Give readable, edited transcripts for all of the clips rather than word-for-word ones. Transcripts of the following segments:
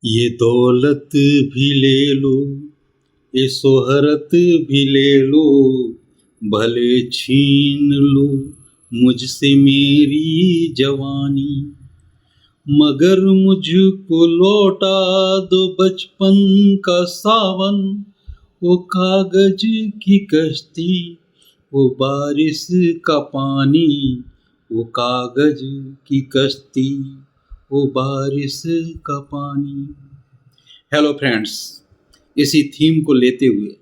ये दौलत भी ले लो, ये शोहरत भी ले लो, भले छीन लो मुझसे मेरी जवानी, मगर मुझको लौटा दो बचपन का सावन। वो कागज की कश्ती, वो बारिश का पानी, वो कागज की कश्ती, वो बारिश का पानी। हेलो फ्रेंड्स, इसी थीम को लेते हुए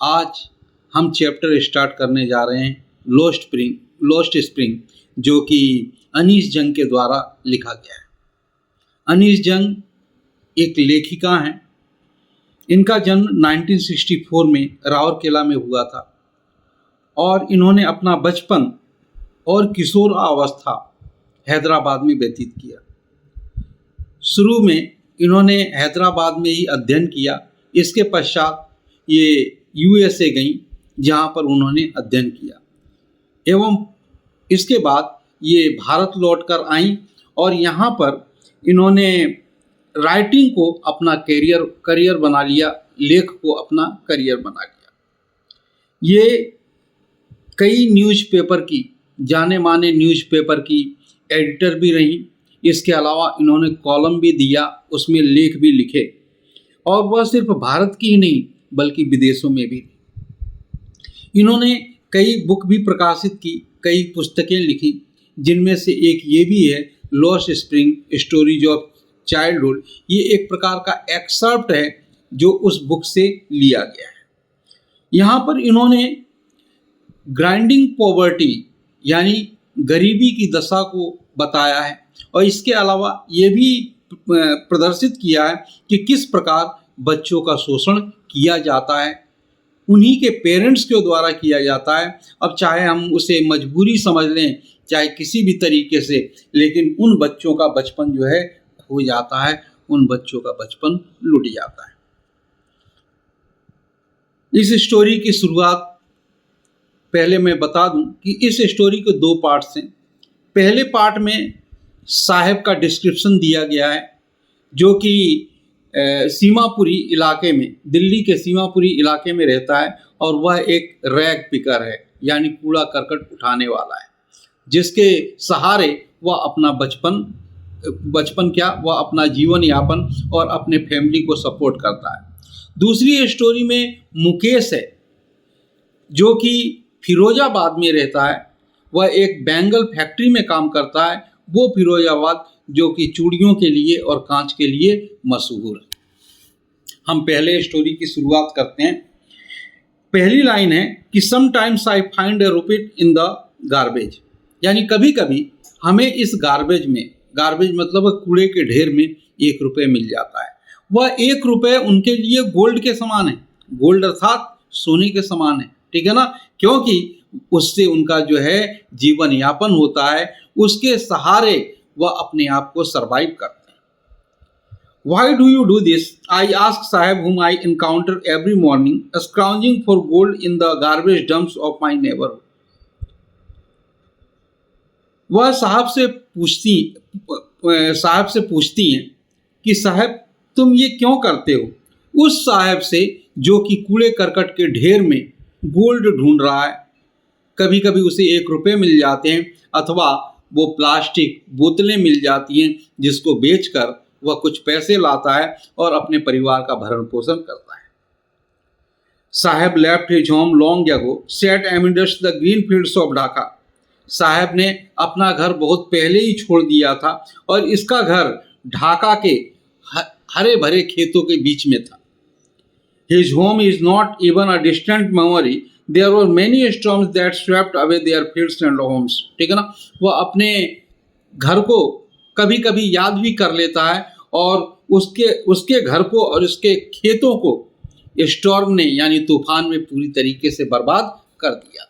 आज हम चैप्टर स्टार्ट करने जा रहे हैं लोस्ट स्प्रिंग, जो कि अनीस जंग के द्वारा लिखा गया है। अनीस जंग एक लेखिका हैं। इनका जन्म 1964 में राउरकेला में हुआ था और इन्होंने अपना बचपन और किशोर अवस्था हैदराबाद में व्यतीत किया। शुरू में इन्होंने हैदराबाद में ही अध्ययन किया। इसके पश्चात ये यूएसए गई, जहाँ पर उन्होंने अध्ययन किया एवं इसके बाद ये भारत लौटकर आईं और यहाँ पर इन्होंने राइटिंग को अपना करियर बना लिया, लेख को अपना करियर बना लिया। ये कई न्यूज़पेपर की, जाने माने न्यूज़पेपर की एडिटर भी रही। इसके अलावा इन्होंने कॉलम भी दिया, उसमें लेख भी लिखे और वह सिर्फ भारत की ही नहीं बल्कि विदेशों में भी। इन्होंने कई बुक भी प्रकाशित की, कई पुस्तकें लिखी, जिनमें से एक ये भी है lost spring stories of childhood. ये एक प्रकार का एक्सर्प्ट है जो उस बुक से लिया गया है। यहाँ पर इन्होंने ग्राइंडिंग पॉवर्टी यानी गरीबी की दशा को बताया है और इसके अलावा ये भी प्रदर्शित किया है कि किस प्रकार बच्चों का शोषण किया जाता है, उन्हीं के पेरेंट्स के द्वारा किया जाता है। अब चाहे हम उसे मजबूरी समझ लें, चाहे किसी भी तरीके से, लेकिन उन बच्चों का बचपन जो है खो जाता है, उन बच्चों का बचपन लुट जाता है। इस स्टोरी की शुरुआत पहले मैं बता दूं कि इस स्टोरी के दो पार्ट्स हैं। पहले पार्ट में साहब का डिस्क्रिप्शन दिया गया है, जो कि सीमापुरी इलाके में, दिल्ली के सीमापुरी इलाके में रहता है और वह एक रैग पिकर है यानी कूड़ा करकट उठाने वाला है, जिसके सहारे वह अपना वह अपना जीवन यापन और अपने फैमिली को सपोर्ट करता है। दूसरी स्टोरी में मुकेश है, जो कि फिरोजाबाद में रहता है। वह एक बैंगल फैक्ट्री में काम करता है। वो फिरोजाबाद जो कि चूड़ियों के लिए और कांच के लिए मशहूर है। हम पहले स्टोरी की शुरुआत करते हैं। पहली लाइन है कि sometimes I find a rupee in the garbage, यानी कभी कभी हमें इस गार्बेज मतलब कूड़े के ढेर में 1 रुपये मिल जाता है। वह 1 रुपये उनके लिए गोल्ड के समान है, गोल्ड अर्थात सोने के समान है, ठीक है ना, क्योंकि उससे उनका जो है जीवन यापन होता है, उसके सहारे वह अपने आप को सरवाइव करते हैं। Why do you do this? I ask Sahib, whom I encounter every morning, scrounging for gold in the garbage dumps of my neighborhood. वह साहब से पूछती हैं कि साहब तुम ये क्यों करते हो, उस साहब से जो कि कूड़े करकट के ढेर में गोल्ड ढूंढ रहा है। कभी कभी उसे 1 रुपये मिल जाते हैं अथवा वो प्लास्टिक बोतलें मिल जाती हैं, जिसको बेचकर वह कुछ पैसे लाता है और अपने परिवार का भरण पोषण करता है। साहब left his home long ago, set amidst the green fields of Dhaka. साहब ने अपना घर बहुत पहले ही छोड़ दिया था और इसका घर ढाका के हरे भरे खेतों के बीच में था। His home is not even a distant memory. There were many storms that swept away their fields and homes. ठीक है ना, वह अपने घर को कभी कभी याद भी कर लेता है और उसके घर को और उसके खेतों को स्टॉर्म ने यानी तूफान में पूरी तरीके से बर्बाद कर दिया था।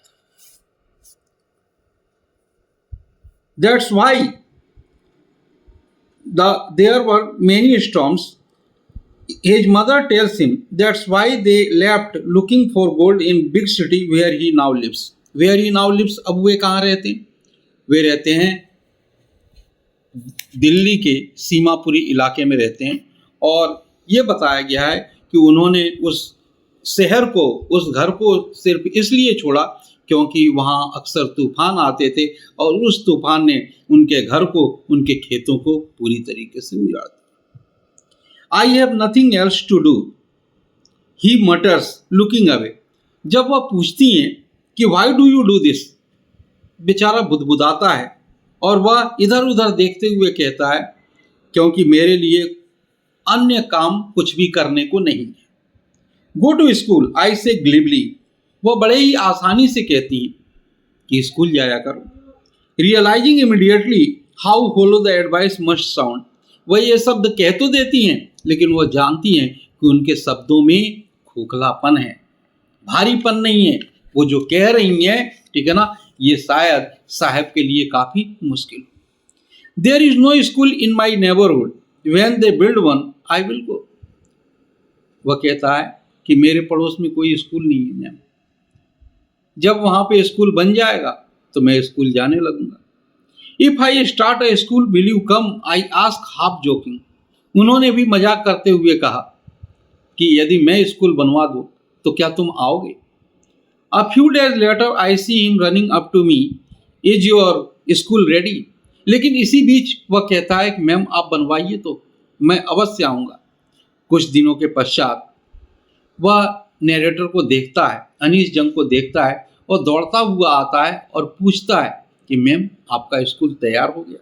That's why there were many storms. His mother tells him that's why they left looking for gold in big city where he now lives. Where he now lives, अब वे कहाँ रहते हैं? वे रहते हैं दिल्ली के सीमापुरी इलाके में रहते हैं और ये बताया गया है कि उन्होंने उस शहर को, उस घर को सिर्फ इसलिए छोड़ा क्योंकि वहाँ अक्सर तूफान आते थे और उस तूफान ने उनके घर को, उनके खेतों को पूरी तरीके से उजाड़ दिया। I have nothing else to do, he mutters looking away. जब वह पूछती हैं कि why do you do this, बेचारा बुदबुदाता है और वह इधर उधर देखते हुए कहता है क्योंकि मेरे लिए अन्य काम कुछ भी करने को नहीं है। गो टू स्कूल, आई से ग्लिबली। वह बड़े ही आसानी से कहती हैं कि स्कूल जाया करो। Realising immediately how hollow the advice must sound. वह ये शब्द कह तो देती हैं लेकिन वह जानती हैं कि उनके शब्दों में खोखलापन है, भारीपन नहीं है। वो जो कह रही हैं, ठीक है ना, ये शायद साहब के लिए काफ़ी मुश्किल हो। There is no school in my neighbourhood, when they build one I will go. वह कहता है कि मेरे पड़ोस में कोई स्कूल नहीं है मैम, जब वहाँ पे स्कूल बन जाएगा तो मैं स्कूल जाने लगूंगा। If I start a school will you come, I ask half joking. उन्होंने भी मजाक करते हुए कहा कि यदि मैं स्कूल बनवा दूँ तो क्या तुम आओगे। A few days later I see him running up to me, is your school ready. लेकिन इसी बीच वह कहता है कि मैम आप बनवाइए तो मैं अवश्य आऊँगा। कुछ दिनों के पश्चात वह नरेटर को देखता है, अनीस जंग को देखता है और दौड़ता हुआ आता है और पूछता है कि मैम आपका स्कूल तैयार हो गया।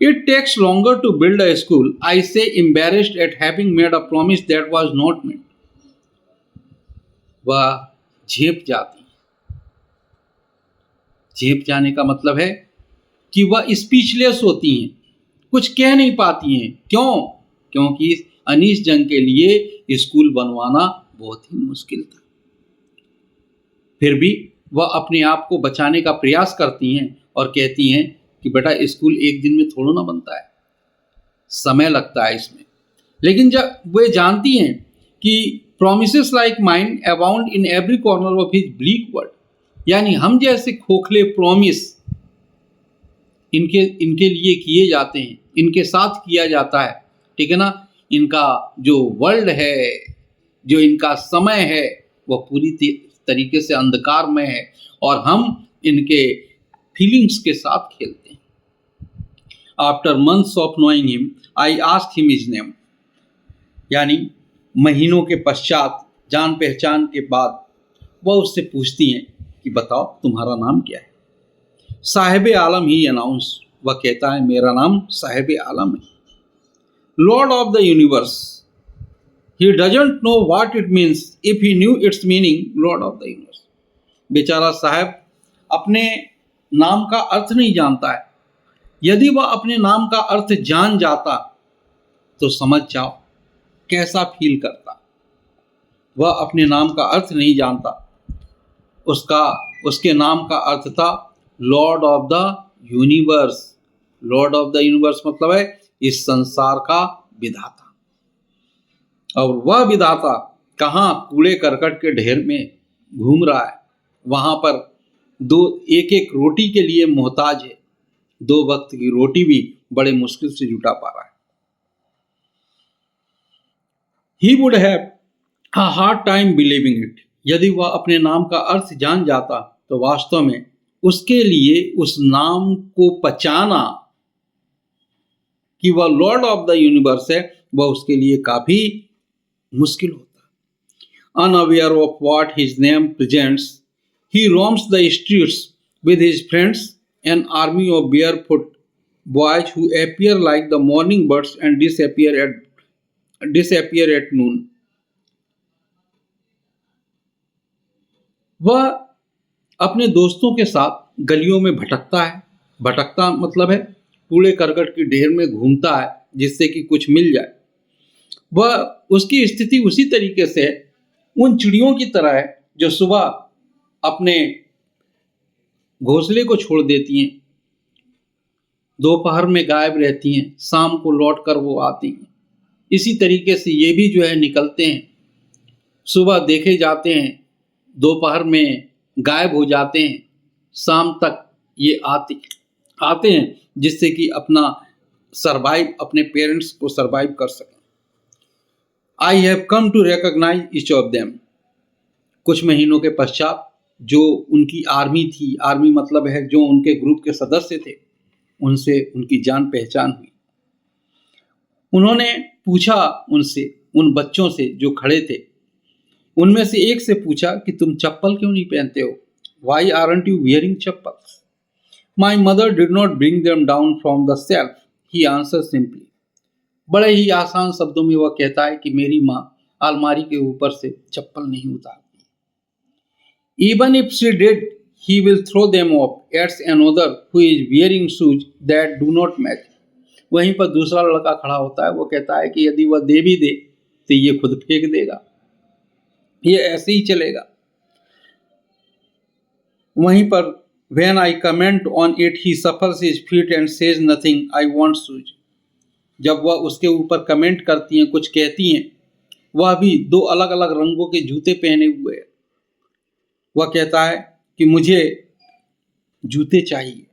It takes longer to build a school, I say embarrassed at having made a promise that was not made. वह झेप जाती है। झेप जाने का मतलब है कि वह स्पीचलेस होती हैं, कुछ कह नहीं पाती हैं। क्यों? क्योंकि अनीस जंग के लिए स्कूल बनवाना बहुत ही मुश्किल था। फिर भी वह अपने आप को बचाने का प्रयास करती हैं और कहती हैं कि बेटा स्कूल एक दिन में थोड़ा ना बनता है, समय लगता है इसमें। लेकिन जब वे जानती हैं कि promises like mine abound in every corner of his bleak world, यानी हम जैसे खोखले प्रॉमिस इनके लिए किए जाते हैं, इनके साथ किया जाता है, ठीक है ना। इनका जो वर्ल्ड है, जो इनका समय है, वह पूरी तरीके से अंधकारमय है और हम इनके फीलिंग्स के साथ खेलते हैं। After months of knowing him I asked him his name, यानी महीनों के पश्चात, जान पहचान के बाद वह उससे पूछती हैं कि बताओ तुम्हारा नाम क्या है। साहिब आलम ही अनाउंस, वह कहता है मेरा नाम साहिब आलम है। Lord of the universe, he doesn't know what it means. If he knew its meaning, Lord of the universe. बेचारा साहब अपने नाम का अर्थ नहीं जानता है। यदि वह अपने नाम का अर्थ जान जाता तो समझ जाओ कैसा फील करता। वह अपने नाम का अर्थ नहीं जानता। उसके नाम का अर्थ था Lord of the universe. Lord of the universe मतलब है इस संसार का विधाता। और वह विधाता कहाँ कूड़े करकट के ढेर में घूम रहा है, वहाँ पर एक एक रोटी के लिए मोहताज है। 2 वक्त की रोटी भी बड़े मुश्किल से जुटा पा रहा है। He would have a hard time believing it. यदि वह अपने नाम का अर्थ जान जाता तो वास्तव में उसके लिए उस नाम को पचाना कि वह लॉर्ड ऑफ द यूनिवर्स है, वह उसके लिए काफी मुश्किल होता। Unaware of what his name presents, he roams the streets with his friends, an army of barefoot boys who appear like the morning birds and disappear at noon. वह अपने दोस्तों के साथ गलियों में भटकता है। भटकता मतलब है कूड़े करकट के ढेर में घूमता है जिससे कि कुछ मिल जाए। वह उसकी स्थिति उसी तरीके से उन चिड़ियों की तरह है जो सुबह अपने घोंसले को छोड़ देती हैं, दोपहर में गायब रहती हैं, शाम को लौट कर वो आती हैं। इसी तरीके से ये भी जो है निकलते हैं, सुबह देखे जाते हैं, दोपहर में गायब हो जाते हैं, शाम तक ये आते हैं जिससे कि अपना सरवाइव, अपने पेरेंट्स को सरवाइव कर सकें। I have come to recognise each of them. कुछ महीनों के पश्चात जो उनकी आर्मी थी, आर्मी मतलब है जो उनके ग्रुप के सदस्य थे, उनसे उनकी जान पहचान हुई। उन्होंने पूछा उनसे, उन बच्चों से जो खड़े थे, उनमें से एक से पूछा कि तुम चप्पल क्यों नहीं पहनते हो? Why aren't you wearing chappals? My mother did not bring them down from the shelf, he answered simply. बड़े ही आसान शब्दों में वह कहता है कि मेरी माँ अलमारी के ऊपर से चप्पल नहीं उतारती। Even if she did, he will throw them off at another who is wearing shoes that do not match. वहीं पर दूसरा लड़का खड़ा होता है, वो कहता है कि यदि वह दे भी दे तो ये खुद फेंक देगा, ये ऐसे ही चलेगा। वहीं पर when I comment on it, he shuffles his feet and says nothing. I want shoes. जब वह उसके ऊपर कमेंट करती हैं, कुछ कहती हैं, वह भी दो अलग अलग रंगों के जूते पहने हुए है। वह कहता है कि मुझे जूते चाहिए।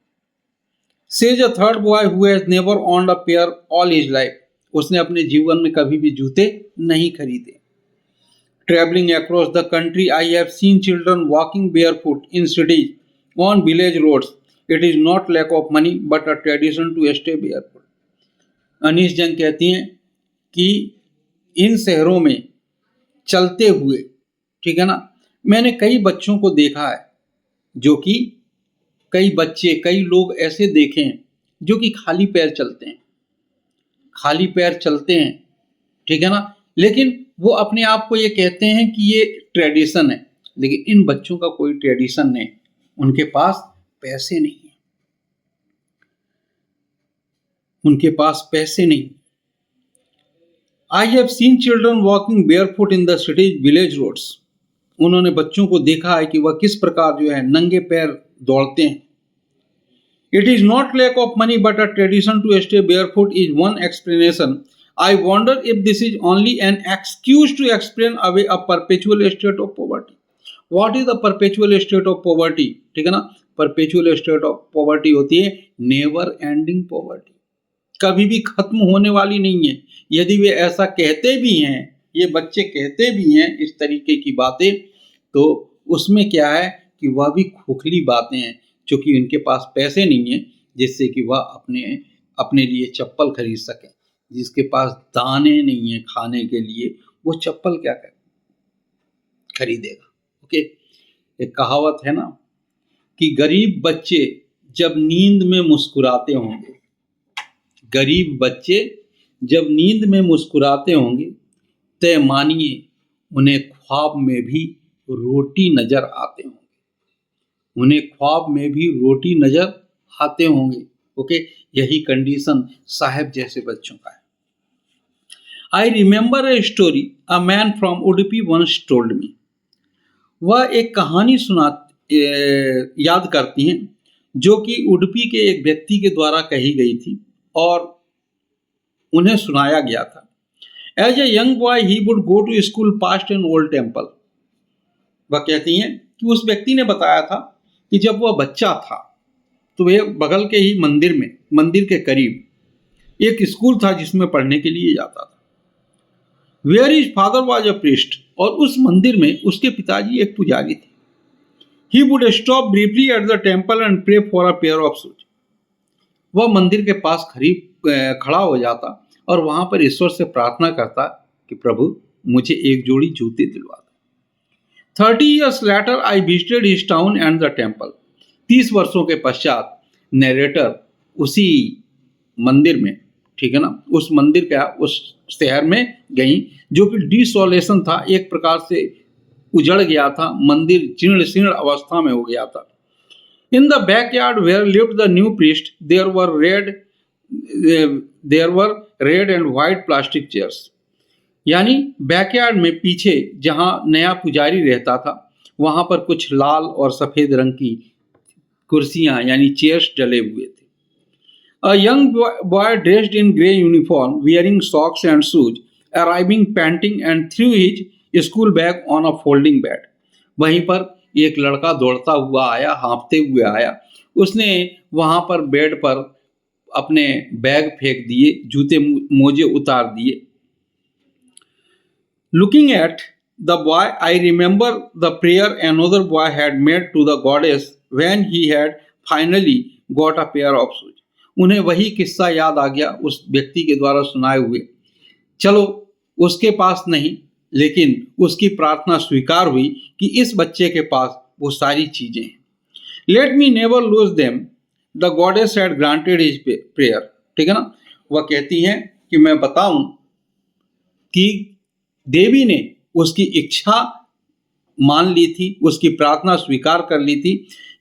Says a third boy who has never owned a pair all his life. उसने अपने जीवन में कभी भी जूते नहीं खरीदे। Traveling across the country, I have seen children walking barefoot in cities on village roads. It is not lack of money but a tradition to stay barefoot. Anees जंग कहती हैं कि इन शहरों में चलते हुए, ठीक है ना, मैंने कई बच्चों को देखा है, जो कि कई बच्चे, कई लोग ऐसे देखे हैं जो कि खाली पैर चलते हैं, खाली पैर चलते हैं, ठीक है ना, लेकिन वो अपने आप को ये कहते हैं कि ये ट्रेडिशन है। लेकिन इन बच्चों का कोई ट्रेडिशन नहीं, उनके पास पैसे नहीं है, उनके पास पैसे नहीं। I have seen children walking barefoot in the cities village roads. उन्होंने बच्चों को देखा है कि वह किस प्रकार जो है नंगे पैर दौड़ते हैं। It is not lack of money but a tradition to stay barefoot is one explanation. I wonder if this is only an excuse to explain away a perpetual state of poverty. What is the perpetual state of poverty? ठीक है ना, perpetual state of poverty होती है never ending poverty, कभी भी खत्म होने वाली नहीं है। यदि वे ऐसा कहते भी हैं, ये बच्चे कहते भी हैं इस तरीके की बातें, तो उसमें क्या है कि वह भी खोखली बातें हैं, क्योंकि उनके पास पैसे नहीं है जिससे कि वह अपने लिए चप्पल खरीद सकें। जिसके पास दाने नहीं है खाने के लिए, वो चप्पल क्या खरीदेगा। ओके, एक कहावत है ना कि गरीब बच्चे जब नींद में मुस्कुराते होंगे, गरीब बच्चे जब नींद में मुस्कुराते होंगे, तय मानिए उन्हें ख्वाब में भी रोटी नजर आते होंगे, उन्हें ख्वाब में भी रोटी नजर आते होंगे। ओके, यही कंडीशन साहब जैसे बच्चों का है। I remember a story a man from Udupi once told me. वह एक कहानी याद करती हैं जो कि उडुपी के एक व्यक्ति के द्वारा कही गई थी और उन्हें सुनाया गया था। As a young boy, he would go to school past an old temple. वह कहती हैं कि उस व्यक्ति ने बताया था कि जब वह बच्चा था तो वह बगल के ही मंदिर के करीब एक स्कूल था जिसमें पढ़ने के लिए जाता था। Where his father was a priest, और उस मंदिर में उसके पिताजी एक पुजारी थे। He would stop briefly at the temple and pray for a pair of shoes. वह मंदिर के पास खड़ा हो जाता और वहां पर ईश्वर से प्रार्थना करता कि प्रभु मुझे एक जोड़ी जूते दिलवा दो। 30 years later, I visited his town and the temple. 30 वर्षों के पश्चात नरेटर उसी मंदिर में, ठीक है ना, उस मंदिर का उस शहर में गई जो कि डिसोलेशन था, एक प्रकार से उजड़ गया था, मंदिर जीर्ण शीर्ण अवस्था में हो गया था। In the backyard where lived the new priest there were red and white plastic chairs. यानी बैकयार्ड में पीछे जहां नया पुजारी रहता था वहां पर कुछ लाल और सफेद रंग की कुर्सियां यानी चेयर्स डले हुए थे। A young boy dressed in grey uniform, wearing socks and shoes, arriving panting and threw his school bag on a folding bed. वहीं पर एक लड़का दौड़ता हुआ आया, हाँफते हुए आया। उसने वहाँ पर बेड पर अपने बैग फेंक दिए, जूते मोजे उतार दिए। Looking at the boy, I remember the prayer another boy had made to the goddess when he had finally got a pair of shoes. उन्हें वही किस्सा याद आ गया उस व्यक्ति के द्वारा सुनाए हुए। चलो उसके पास नहीं, लेकिन उसकी प्रार्थना स्वीकार हुई कि इस बच्चे के पास वो सारी चीजें हैं। Let me never lose them. The goddess had granted his prayer. ठीक है ना। वह कहती हैं कि मैं बताऊं कि देवी ने उसकी इच्छा मान ली थी, उसकी प्रार्थना स्वीकार कर ली थी।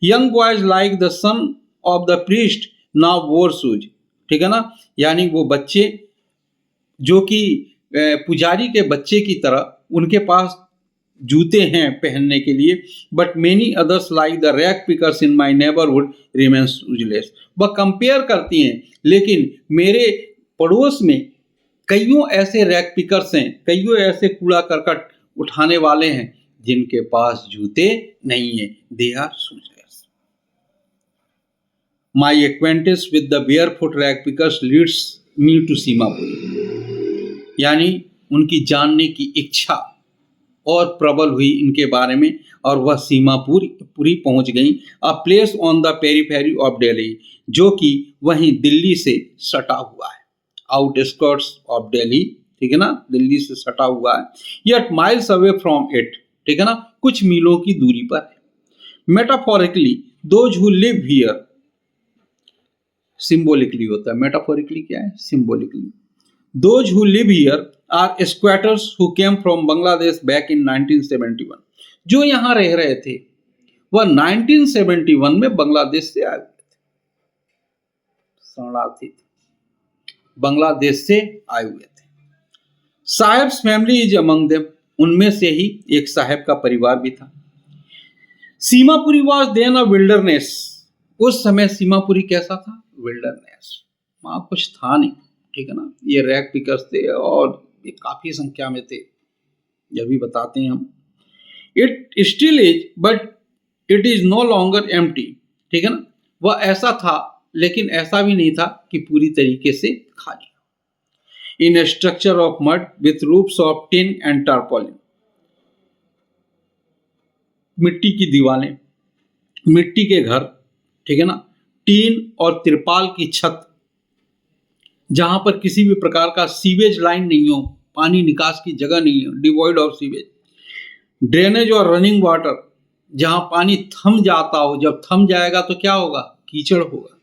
Young boys like the son of the priest now वोर शूज। ठीक है ना। यानी वो बच्चे जो कि पुजारी के बच्चे की तरह, उनके पास जूते हैं पहनने के लिए। But many others like the rag pickers in my neighbourhood remains useless. वह कंपेयर करती हैं, लेकिन मेरे पड़ोस में कईयों ऐसे रैग पिकर्स हैं, कईयों ऐसे कूड़ा करकट उठाने वाले हैं जिनके पास जूते नहीं है। They are shoeless. My acquaintance with the barefoot rag pickers leads me to Seemapuri. यानी उनकी जानने की इच्छा और प्रबल हुई इनके बारे में, और वह सीमापुरी पहुंच गई। A place on the periphery of Delhi, जो कि वहीं दिल्ली से सटा हुआ है, आउटस्कर्ट्स ऑफ दिल्ली। ठीक है ना, दिल्ली से सटा हुआ है। Yet miles away from it. ठीक है ना, कुछ मीलों की दूरी पर है। Metaphorically those who live here, symbolically होता है। मेटाफोरिकली क्या है? Symbolically. Those who live here are squatters who came from Bangladesh back in 1971। जो यहाँ रह रहे थे वह 1971 में बांग्लादेश से आए हुए थे, शरणार्थी थे, बांग्लादेश से आए हुए थे। साहेब्स फैमिली इज अमंग देम। उनमें से ही एक साहेब का परिवार भी था। Seemapuri was then a wilderness. उस समय सीमापुरी कैसा था? विल्डरनेस। वहां कुछ था नहीं। ठीक है ना। ये रैग पिकर्स थे और ये काफी संख्या में थे, यह भी बताते हैं हम। It still is but it is no longer empty. ठीक है ना। वह ऐसा था, लेकिन ऐसा भी नहीं था कि पूरी तरीके से खाली। इन structure of mud with roofs of tin and tarpaulin. मिट्टी की दीवारें, मिट्टी के घर। ठीक है ना। टीन और तिरपाल की छत, जहां पर किसी भी प्रकार का सीवेज लाइन नहीं हो, पानी निकास की जगह नहीं हो, डिवॉइड ऑफ सीवेज। ड्रेनेज और रनिंग वाटर, जहां पानी थम जाता हो। जब थम जाएगा तो क्या होगा? कीचड़ होगा।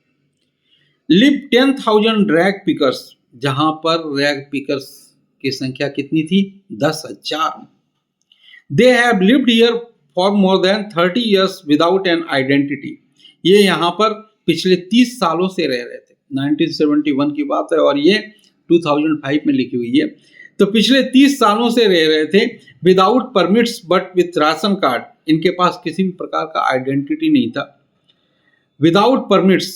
Live 10,000 rag pickers. जहां पर रैग पिकर्स की संख्या कितनी थी? 10,000। They have lived here for more than 30 years without an identity. ये यहाँ पर पिछले 30 सालों से रह रहे थे। 1971 की बात है और ये 2005 में लिखी हुई है। तो पिछले 30 सालों से रह रहे थे। Without permits but with ration card. इनके पास किसी भी प्रकार का आइडेंटिटी नहीं था। Without permits.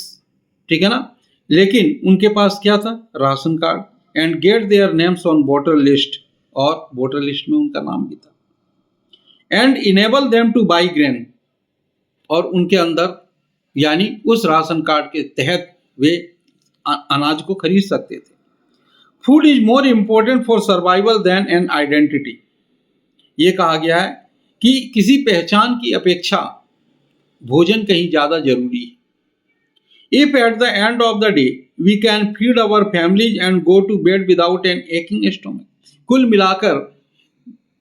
ठीक है ना। लेकिन उनके पास क्या था? Ration card. And get their names on voter list. और वोटर लिस्ट में उनका नाम भी था। And enable them to buy grain. और उनके अंदर, यानी उस राशन कार्ड के तहत वे अनाज को खरीद सकते थे। Food is more important for survival than an identity. ये कहा गया है कि किसी पहचान की अपेक्षा भोजन कहीं ज्यादा जरूरी है। If at the end of the day we can feed our families and go to bed without an aching stomach. कुल मिलाकर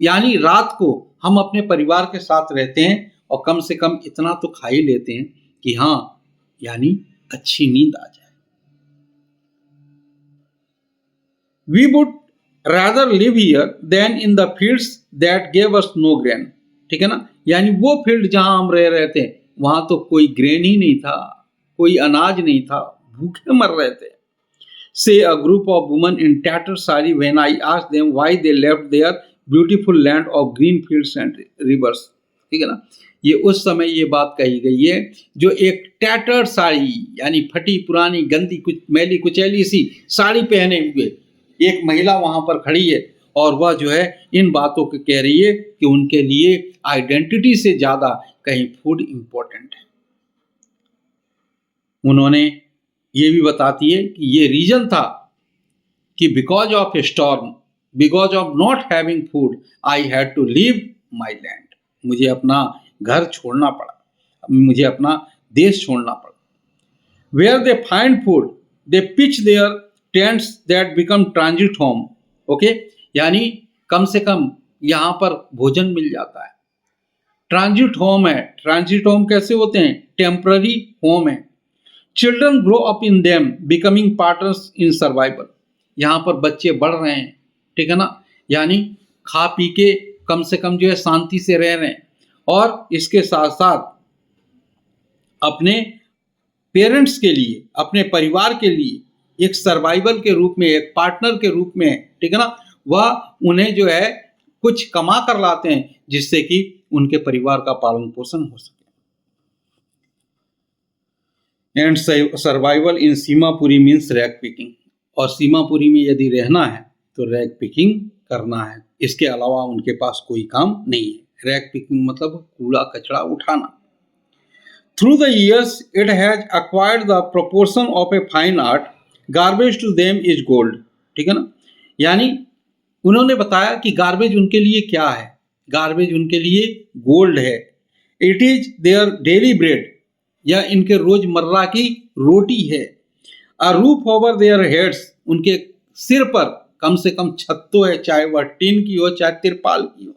यानी रात को हम अपने परिवार के साथ रहते हैं और कम से कम इतना तो खा ही लेते हैं कि हाँ, यानी अच्छी नींद आ जाए। We would rather live here than in the fields that gave us no grain। ठीक है ना। यानी वो फील्ड जहां हम रह रहे थे वहां तो कोई ग्रेन ही नहीं था, कोई अनाज नहीं था, भूखे मर रहे थे। Say a group of women in tattered sari when I asked them why they left their beautiful land of green fields and rivers। ठीक है ना। ये उस समय ये बात कही गई है जो एक टैटर्ड साड़ी, यानी फटी पुरानी गंदी कुछ मैली कुचैली सी साड़ी पहने हुए एक महिला वहां पर खड़ी है और वह जो है इन बातों को कह रही है कि उनके लिए आइडेंटिटी से ज्यादा कहीं फूड इंपॉर्टेंट है। उन्होंने ये भी बताती है कि ये रीजन था कि because of a storm, because of not having food, I had to leave my land. मुझे अपना घर छोड़ना पड़ा, मुझे अपना देश छोड़ना पड़ा। Where they find food they pitch their tents that become transit home. Okay, यानी कम से कम यहाँ पर भोजन मिल जाता है। ट्रांजिट होम है। ट्रांजिट होम कैसे होते हैं? टेम्पररी होम है। Children grow up in them becoming partners in survival. यहाँ पर बच्चे बढ़ रहे हैं, ठीक है ना, यानी खा पी के कम से कम जो है शांति से रह रहे हैं, और इसके साथ साथ अपने पेरेंट्स के लिए, अपने परिवार के लिए एक सर्वाइवल के रूप में, एक पार्टनर के रूप में, ठीक है ना, वह उन्हें जो है कुछ कमा कर लाते हैं जिससे कि उनके परिवार का पालन पोषण हो सके। And survival in Seemapuri means rag picking. और सीमापुरी में यदि रहना है तो रैग पिकिंग करना है, इसके अलावा उनके पास कोई काम नहीं है। रैग पिकिंग मतलब कूड़ा कचरा उठाना। Through the years, it has acquired the proportion of a fine art. Garbage to them is gold. ठीक है ना, यानी उन्होंने बताया कि गार्बेज उनके लिए क्या है। गार्बेज उनके लिए गोल्ड है। It is their daily bread, यह इनके रोजमर्रा की रोटी है। A roof over their heads, उनके सिर पर कम से कम छत तो है, चाहे वह टीन की हो चाहे तिरपाल की हो।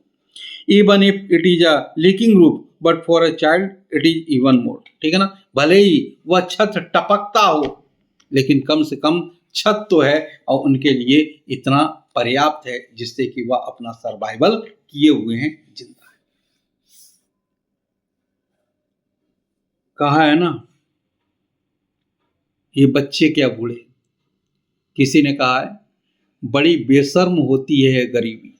Even if it is a leaking roof but for a child it is even more. ठीक है ना, भले ही वह छत टपकता हो लेकिन कम से कम छत तो है, और उनके लिए इतना पर्याप्त है जिससे कि वह अपना सर्वाइवल किए हुए हैं, जिंदा है। कहा है ना, ये बच्चे क्या बूढ़े। किसी ने कहा है बड़ी बेशर्म होती है यह गरीबी,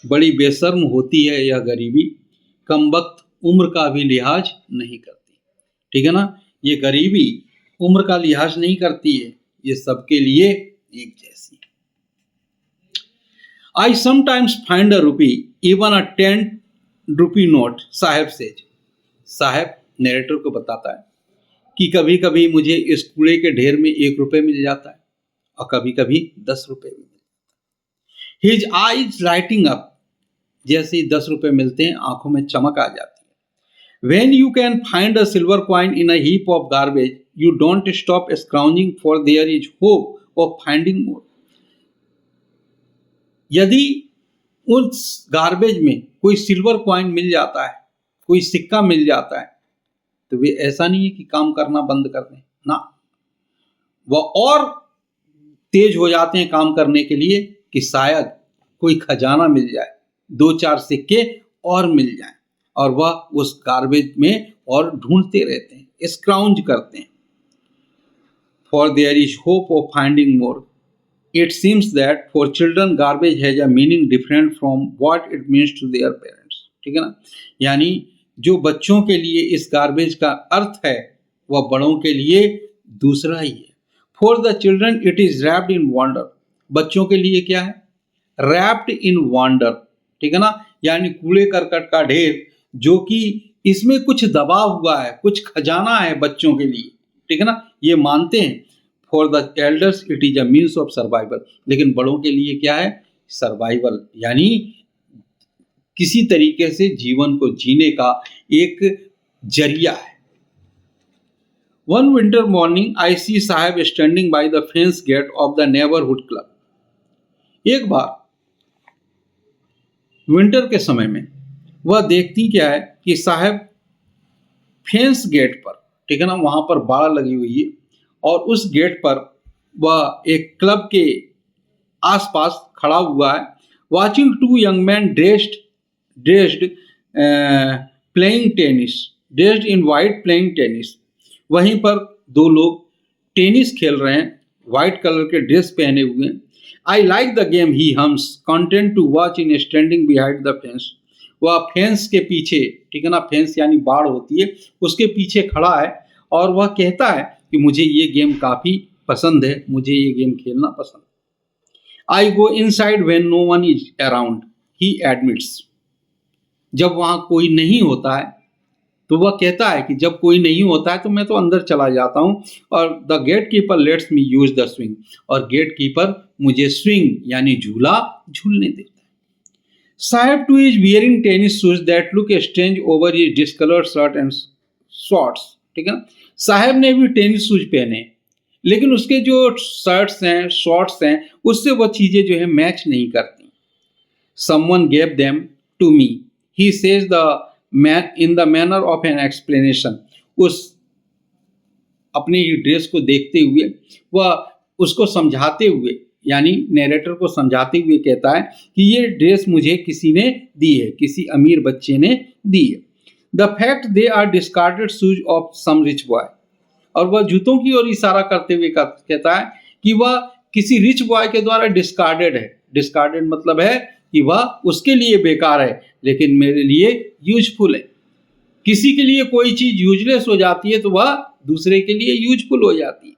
बड़ी बेशर्म होती है यह गरीबी, कम वक्त उम्र का भी लिहाज नहीं करती। ठीक है ना, ये गरीबी उम्र का लिहाज नहीं करती है, ये सबके लिए एक जैसी। I sometimes find a rupee even a 10 rupee note, Saheb says. Saheb narrator को बताता है कि कभी कभी मुझे इस कूड़े के ढेर में 1 रुपये मिल जाता है और कभी कभी 10 रुपये भी मिल जाता है। हिज आईज लाइटिंग अप, जैसे ही 10 रुपये मिलते हैं आंखों में चमक आ जाती है। When you can find a silver coin in a heap of garbage, you don't stop scrounging for there is hope of finding more. यदि उस गार्बेज में कोई सिल्वर कॉइन मिल जाता है, कोई सिक्का मिल जाता है, तो वे ऐसा नहीं है कि काम करना बंद कर दें ना, वह और तेज हो जाते हैं काम करने के लिए कि शायद कोई खजाना मिल जाए, 2-4 सिक्के और मिल जाएं, और वह उस गार्बेज में और ढूंढते रहते हैं, स्क्राउंज करते हैं। For there is hope of finding more. It seems that for children garbage has a meaning different from what it means to their parents. ठीक है ना, यानी जो बच्चों के लिए इस गार्बेज का अर्थ है वह बड़ों के लिए दूसरा ही है। For the children it is wrapped in wonder. बच्चों के लिए क्या है? Wrapped in wonder. ठीक है ना, यानी कूड़े करकट का ढेर जो कि इसमें कुछ दबा हुआ है, कुछ खजाना है बच्चों के लिए। ठीक है ना, ये मानते हैं। For the elders it is a means of survival. लेकिन बड़ों के लिए क्या है? सर्वाइवल, यानी किसी तरीके से जीवन को जीने का एक जरिया है। One winter morning I see Saheb standing by the fence gate of the neighbourhood club. एक बार विंटर के समय में वह देखती क्या है कि साहब फेंस गेट पर, ठीक है ना, वहां पर बाड़ लगी हुई है, और उस गेट पर वह एक क्लब के आसपास खड़ा हुआ है, watching 2 young man dressed playing tennis, dressed in white playing tennis. वहीं पर 2 लोग टेनिस खेल रहे हैं, व्हाइट कलर के ड्रेस पहने हुए हैं। I like the game he hums, content to watch in standing behind the fence. वह फेंस के पीछे, ठीक है ना, फेंस यानी बाड़ होती है, उसके पीछे खड़ा है और वह कहता है कि मुझे ये गेम काफ़ी पसंद है, मुझे ये गेम खेलना पसंद है। I go inside when no one is around, he admits. जब वहाँ कोई नहीं होता है तो वह कहता है कि जब कोई नहीं होता है तो मैं तो अंदर चला जाता हूँ और the gate keeper lets me use the swing, और गेट कीपर मुझे स्विंग यानी झूला झूलने देता है। Saheb too is wearing tennis shoes that look strange over his discoloured shirt and shorts, ठीक है ना। साहेब ने भी टेनिस शूज पहने, लेकिन उसके जो शर्ट्स हैं शॉर्ट्स हैं उससे वह चीजें जो है मैच नहीं करती। Someone gave them to me, he says the man in the manner of an explanation। उस अपनी ड्रेस को देखते हुए वह उसको समझाते हुए यानी नैरेटर को समझाते हुए कहता है कि ये ड्रेस मुझे किसी ने दी है, किसी अमीर बच्चे ने दी है। The fact they are discarded shoes of some rich boy, और वह जूतों की ओर इशारा करते हुए कहता है कि वह किसी रिच बॉय के द्वारा डिस्कार्डेड है। डिस्कार्डेड मतलब है कि वह उसके लिए बेकार है, लेकिन मेरे लिए यूजफुल है। किसी के लिए कोई चीज यूजलेस हो जाती है तो वह दूसरे के लिए यूजफुल हो जाती है।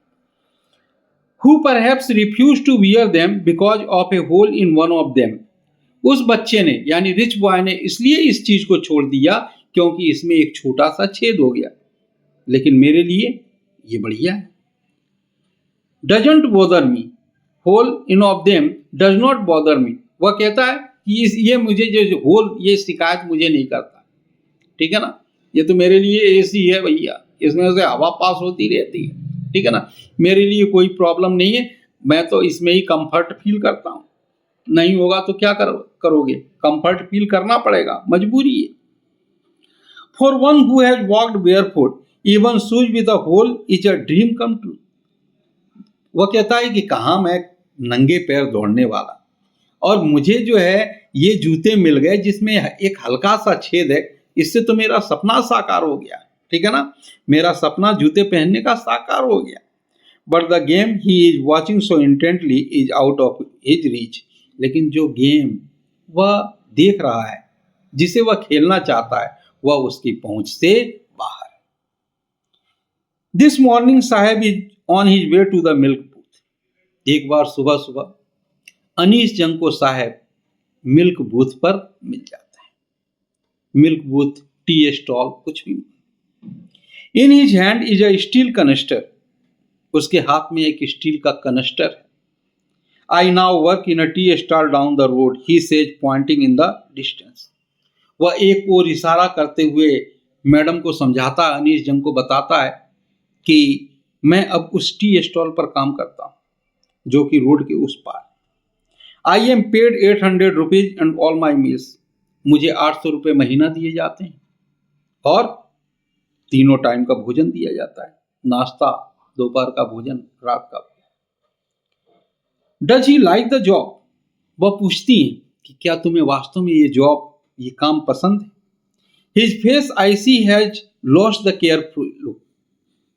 Who perhaps refused to wear them because of a hole in one of them। उस बच्चे ने यानी रिच बॉय ने इसलिए इस चीज को छोड़ दिया क्योंकि इसमें एक छोटा सा छेद हो गया, लेकिन मेरे लिए ये बढ़िया है। Doesn't bother me, hole in of them does not bother me। वह कहता है कि ये मुझे जो होल ये शिकायत मुझे नहीं करता, ठीक है ना। ये तो मेरे लिए एसी है भैया, इसमें से हवा पास होती रहती है, ठीक है ना। मेरे लिए कोई प्रॉब्लम नहीं है, मैं तो इसमें ही कंफर्ट फील करता हूँ। नहीं होगा तो क्या करोगे, कंफर्ट फील करना पड़ेगा, मजबूरी है। For one who has walked barefoot even shoes with a hole is a dream come true. वह कहता है कि कहाँ मैं नंगे पैर दौड़ने वाला, और मुझे जो है ये जूते मिल गए जिसमें एक हल्का सा छेद है, इससे तो मेरा सपना साकार हो गया, ठीक है ना। मेरा सपना जूते पहनने का साकार हो गया। But the game he is watching so intently is out of his reach. लेकिन जो गेम वह देख रहा है, जिसे वह खेलना चाहता है, वह उसकी पहुंच से बाहर है। This morning Saheb is on his way to the milk booth. एक बार सुबह सुबह अनीस जंग को साहेब मिल्क बूथ पर मिल जाता है। मिल्क बूथ, टी स्टॉल, कुछ भी। In his hand is a steel canister. उसके हाथ में एक स्टील का कनेस्टर है। I now work in a tea stall down the road, he says pointing in the distance. वह एक और इशारा करते हुए मैडम को समझाता है, अनीस जंग को बताता है कि मैं अब उस टी स्टॉल पर काम करता हूं जो कि रोड के उस पार। I am paid 800 rupees and all my meals. मुझे 800 रुपये महीना दिए जाते हैं और तीनों टाइम का भोजन दिया जाता है, नाश्ता, दोपहर का भोजन, रात का। Does he like the job. वह पूछती हैं कि क्या तुम्हें वास्तव में ये जॉब, ये काम पसंद है। His face I see has lost the careful look.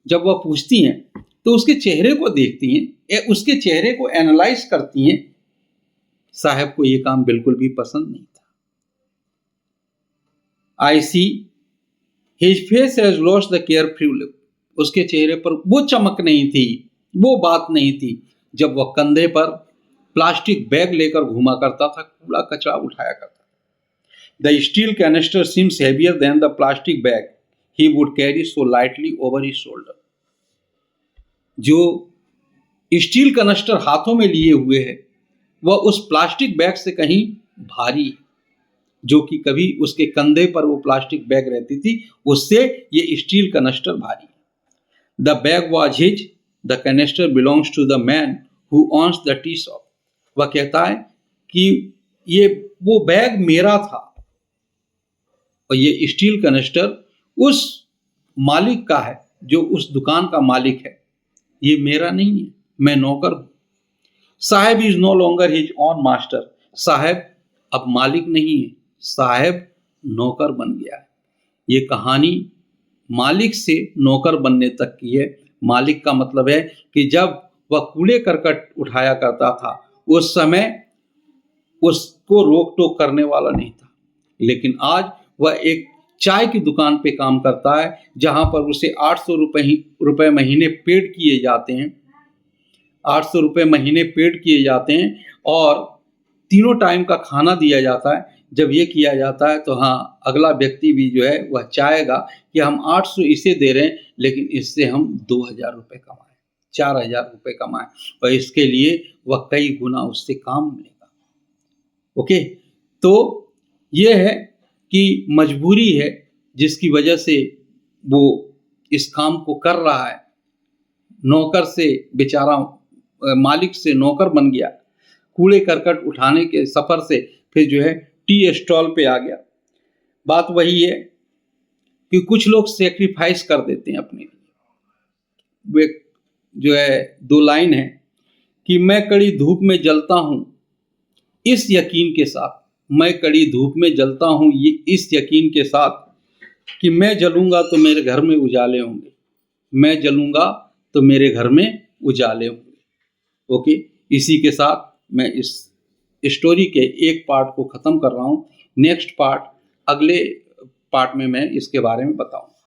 जब वह पूछती हैं तो उसके चेहरे को देखती हैं, उसके चेहरे को एनालाइज करती हैं। साहब को ये काम बिल्कुल भी पसंद नहीं था। I see his face has lost the careful look. उसके चेहरे पर वो चमक नहीं थी, वो बात नहीं थी जब वह कंधे पर प्लास्टिक बैग लेकर घूमा करता था, कूड़ा कचरा उठाया करता था। The steel canister seems heavier than the plastic bag he would carry so lightly over his shoulder. जो स्टील कैनिस्टर हाथों में लिए हुए है वह उस प्लास्टिक बैग से कहीं भारी है, जो कि कभी उसके कंधे पर वो प्लास्टिक बैग रहती थी, उससे ये स्टील कैनिस्टर भारी है। The bag was his, the canister belongs to the man who owns the tea shop. वह कहता है कि ये वो बैग मेरा था और ये स्टील कैनिस्टर उस मालिक का है जो उस दुकान का मालिक है, ये मेरा नहीं है, मैं नौकर हूं। Saheb is no longer his own master. Saheb अब मालिक नहीं है, साहेब नौकर बन गया है। ये कहानी मालिक से नौकर बनने तक की है। मालिक का मतलब है कि जब वह कूड़े करकट उठाया करता था उस समय उसको रोक टोक करने वाला नहीं था, लेकिन आज वह एक चाय की दुकान पे काम करता है जहां पर उसे 800 रुपये महीने पेड किए जाते हैं। 800 रुपये महीने पेड किए जाते हैं और तीनों टाइम का खाना दिया जाता है, जब ये किया जाता है तो हाँ, अगला व्यक्ति भी जो है वह चाहेगा कि हम 800 इसे दे रहे हैं, लेकिन इससे हम 2000 रुपये कमाएं, 4000 रुपये कमाएं, और इसके लिए वह कई गुना उससे काम लेगा। ओके, तो ये है कि मजबूरी है जिसकी वजह से वो इस काम को कर रहा है। नौकर से बेचारा मालिक से नौकर बन गया, कूड़े करकट उठाने के सफ़र से फिर जो है टी स्टॉल पे आ गया। बात वही है कि कुछ लोग सेक्रीफाइस कर देते हैं अपने लिए। वे जो है 2 लाइन है कि मैं कड़ी धूप में जलता हूँ इस यकीन के साथ, मैं कड़ी धूप में जलता हूँ ये इस यकीन के साथ कि मैं जलूँगा तो मेरे घर में उजाले होंगे, मैं जलूँगा तो मेरे घर में उजाले होंगे। ओके, इसी के साथ मैं इस स्टोरी के एक पार्ट को ख़त्म कर रहा हूँ। नेक्स्ट पार्ट, अगले पार्ट में मैं इसके बारे में बताऊँ।